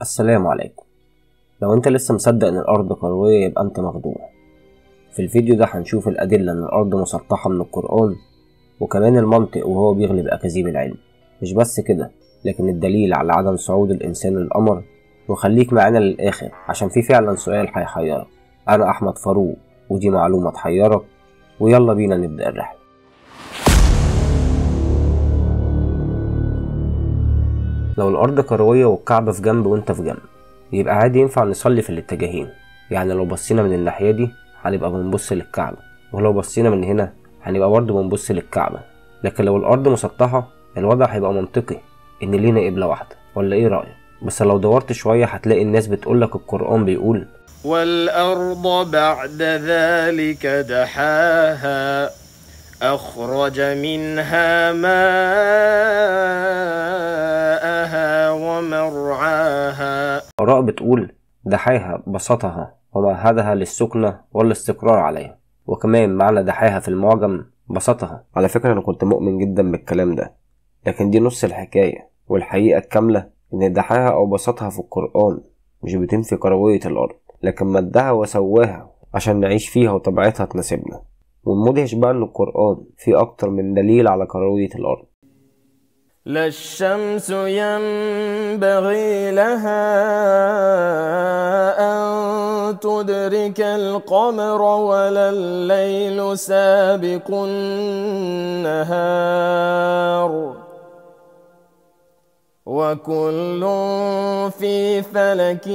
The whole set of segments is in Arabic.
السلام عليكم. لو انت لسه مصدق ان الارض كروية يبقى انت مخدوع. في الفيديو ده هنشوف الادلة ان الارض مسطحة من القرآن، وكمان المنطق وهو بيغلب اكاذيب العلم. مش بس كده، لكن الدليل على عدم صعود الانسان للقمر. وخليك معانا للاخر عشان في فعلا سؤال هيحيرك. انا احمد فاروق ودي معلومة تحيرك، ويلا بينا نبدأ الرحلة. لو الارض كروية والكعبة في جنب وانت في جنب، يبقى عادي ينفع نصلي في الاتجاهين. يعني لو بصينا من الناحية دي هنبقى بنبص للكعبة، ولو بصينا من هنا هنبقى برضه بنبص للكعبة. لكن لو الارض مسطحة الوضع هيبقى منطقي ان لينا قبلة واحدة، ولا ايه رأيك؟ بس لو دورت شوية هتلاقي الناس بتقولك القرآن بيقول والأرض بعد ذلك دحاها أخرج منها ماءها ومرعاها. آراء بتقول دحاها بسطها ومهدها للسكنة والاستقرار عليها، وكمان معنى دحاها في المعجم بسطها. على فكرة أنا كنت مؤمن جدا بالكلام ده، لكن دي نص الحكاية، والحقيقة الكاملة إن دحاها أو بسطها في القرآن مش بتنفي كروية الأرض، لكن مدها وسواها عشان نعيش فيها وطبيعتها تناسبنا. والمدهش بقى إن القرآن فيه أكتر من دليل على كروية الأرض. لا الشمس ينبغي لها أن تدرك القمر ولا الليل سابق النهار وكل في فلك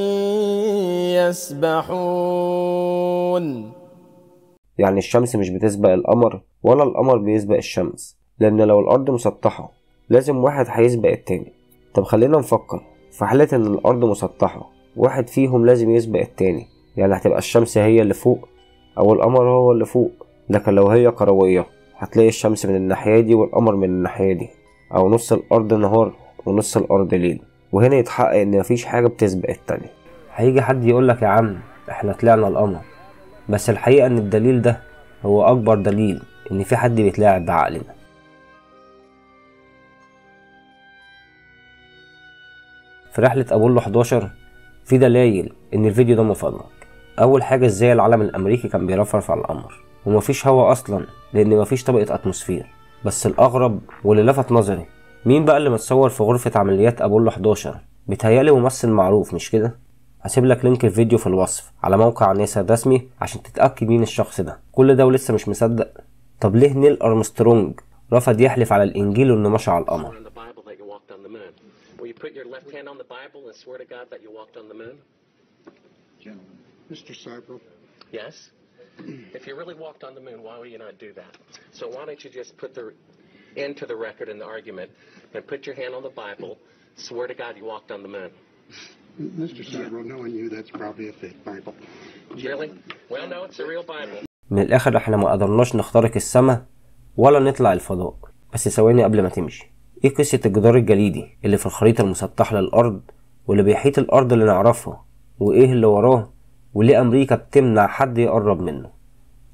يسبحون. يعني الشمس مش بتسبق القمر ولا القمر بيسبق الشمس، لأن لو الأرض مسطحة لازم واحد هيسبق التاني. طب خلينا نفكر في حالة ان الارض مسطحة، واحد فيهم لازم يسبق التاني، يعني هتبقى الشمس هي اللي فوق او القمر هو اللي فوق. لكن لو هي كروية هتلاقي الشمس من الناحية دي والقمر من الناحية دي، او نص الارض نهار ونص الارض ليل، وهنا يتحقق ان مفيش حاجة بتسبق التانية. هيجي حد يقولك يا عم احنا طلعنا القمر، بس الحقيقة ان الدليل ده هو اكبر دليل ان في حد بيتلاعب بعقلنا. في رحلة أبولو 11 في دلائل إن الفيديو ده مفبرك. أول حاجة إزاي العلم الأمريكي كان بيرفرف على القمر ومفيش هوا أصلا، لأن مفيش طبقة أتموسفير. بس الأغرب واللي لفت نظري، مين بقى اللي متصور في غرفة عمليات أبولو 11؟ بيتهيألي ممثل معروف، مش كده؟ هسيب لك لينك الفيديو في الوصف على موقع ناسا الرسمي عشان تتأكد مين الشخص ده. كل ده ولسه مش مصدق؟ طب ليه نيل أرمسترونج رفض يحلف على الإنجيل إنه مشى على القمر؟ Will you put your left hand on the Bible and swear to God that you walked on the moon? Gentlemen, Mr. Seibel? Yes? If you really walked on the moon, why would you not do that? So why don't you just put the end to the record in the argument and put your hand on the Bible, swear to God you walked on the moon? Mr. Seibel, knowing you, that's probably a fake Bible. Really? Well, no, it's a real Bible. من الآخر احنا ما قدرناش نخترق السماء ولا نطلع الفضاء. بس ثواني قبل ما تمشي، ايه قصة الجدار الجليدي اللي في الخريطة المسطحة للأرض واللي بيحيط الأرض اللي نعرفها، وايه اللي وراه، وليه أمريكا بتمنع حد يقرب منه؟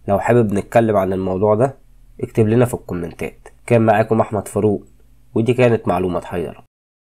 لو حابب نتكلم عن الموضوع ده اكتب لنا في الكومنتات. كان معاكم أحمد فاروق ودي كانت معلومة تحيرك.